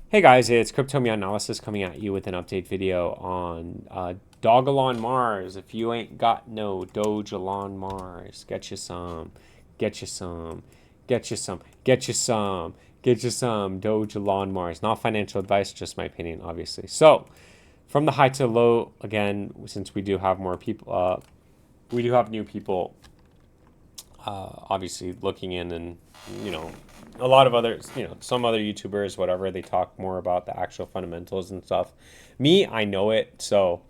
Hey guys, it's Cryptomia Analysis coming at you with an update video on Dogelon Mars. If you ain't got no Dogelon Mars, get you some, get you some, get you some, get you some, get you some Dogelon Mars. Not financial advice, just my opinion, obviously. So, from the high to low, again, since we do have more people, we do have new people obviously looking in, and you know a lot of others, some other YouTubers, whatever, they talk more about the actual fundamentals and stuff. Me, I know it, so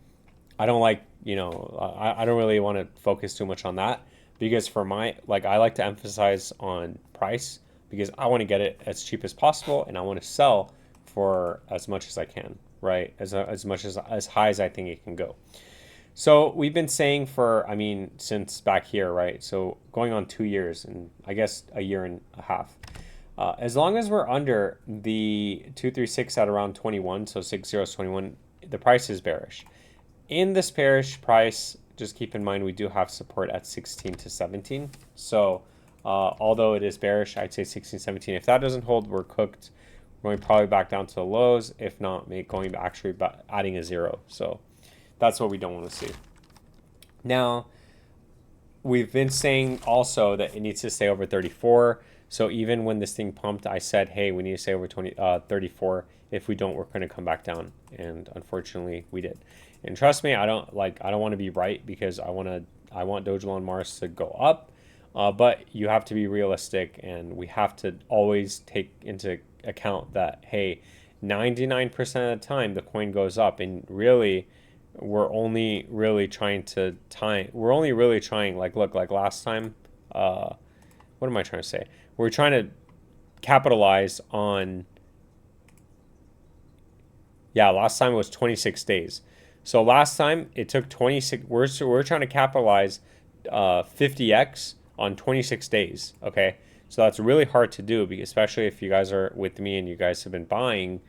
I don't like, I don't really want to focus too much on that, because for my, like, I like to emphasize on price, because I want to get it as cheap as possible and I want to sell for as much as I can, right? As much as high as I think it can go. So we've been saying for, I mean, since back here, right? So going on 2 years and I guess a year and a half. As long as we're under the 236 at around 21, so 60 is 21, the price is bearish. In this bearish price, just keep in mind we do have support at 16 to 17. So although it is bearish, I'd say 16, 17. If that doesn't hold, we're cooked. We're going probably back down to the lows. If not, going actually adding a zero. So that's what we don't want to see. Now, we've been saying also that it needs to stay over 34. So even when this thing pumped, I said, hey, we need to stay over 34. If we don't, we're going to come back down. And unfortunately, we did. And trust me, I don't want to be right, because I want Dogelon Mars to go up. But you have to be realistic, and we have to always take into account that, hey, 99% of the time the coin goes up, and really we're only really trying, like, look, like last time, what am I trying to say? We're trying to capitalize on, yeah, last time it was 26 days. So last time it took 26, we're trying to capitalize 50x on 26 days, okay? So that's really hard to do, because especially if you guys are with me and you guys have been buying,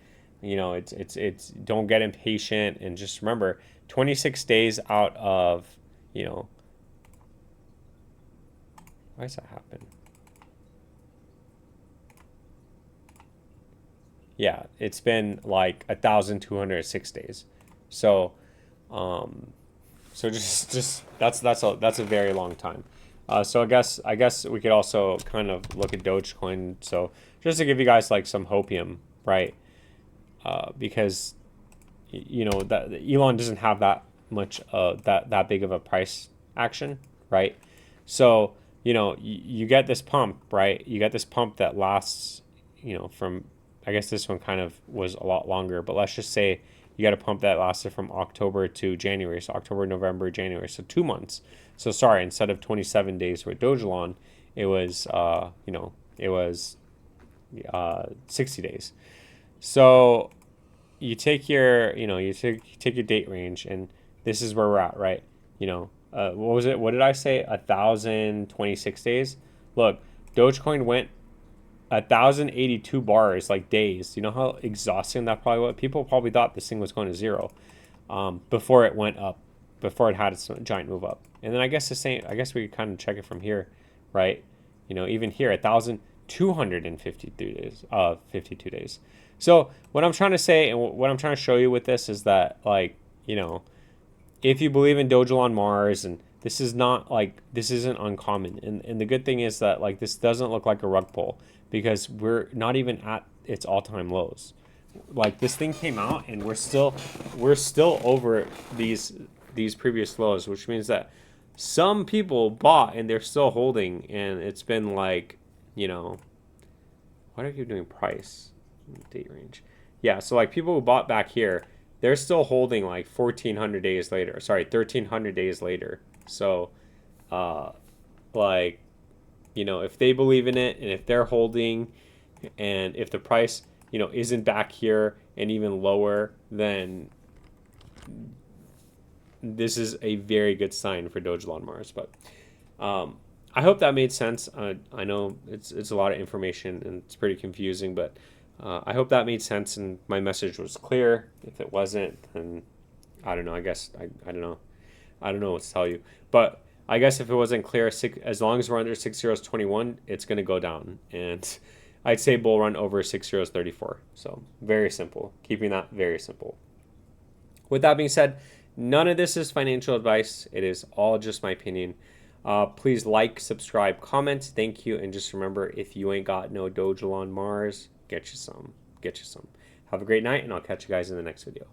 it's don't get impatient, and just remember 26 days out of, why does that happen? Yeah, it's been like 1,206 days. So, just that's a very long time. So I guess we could also kind of look at Dogecoin. So just to give you guys like some hopium, right? Because that Elon doesn't have that much that big of a price action, right? So you get this pump, right? You get this pump that lasts, from, I guess this one kind of was a lot longer, but let's just say you got a pump that lasted from October to January. So October, November, January. So 2 months. So sorry, instead of 27 days with Dogelon, it was, it was 60 days. So you take your, you take your date range, and this is where we're at, right? What was it? What did I say? 1,026 days. Look, Dogecoin went 1,082 bars, like days. You know how exhausting that probably was? People probably thought this thing was going to zero before it went up, before it had its giant move up. And then I guess the same, I guess we could kind of check it from here, right? Even here, 1,253 days, 52 days. So what I'm trying to say, and what I'm trying to show you with this, is that, like, if you believe in Dogelon Mars, and this is not like, this isn't uncommon. And the good thing is that, like, this doesn't look like a rug pull, because we're not even at its all-time lows. Like, this thing came out and we're still over these previous lows, which means that some people bought and they're still holding, and it's been like, why do I keep doing price? Date range. Yeah, so like people who bought back here, they're still holding like 1,400 days later. Sorry, 1,300 days later. So, like, if they believe in it, and if they're holding, and if the price, isn't back here and even lower, then this is a very good sign for Dogelon Mars. But I hope that made sense. I know it's a lot of information and it's pretty confusing, but I hope that made sense and my message was clear. If it wasn't, then I don't know. I guess I don't know. I don't know what to tell you. But I guess if it wasn't clear, as long as we're under 6 zeros 21, it's going to go down. And I'd say bull run over 6 euros 34. So very simple, keeping that very simple. With that being said, none of this is financial advice. It is all just my opinion. Please like, subscribe, comment. Thank you. And just remember, if you ain't got no Dogelon Mars, get you some. Get you some. Have a great night, and I'll catch you guys in the next video.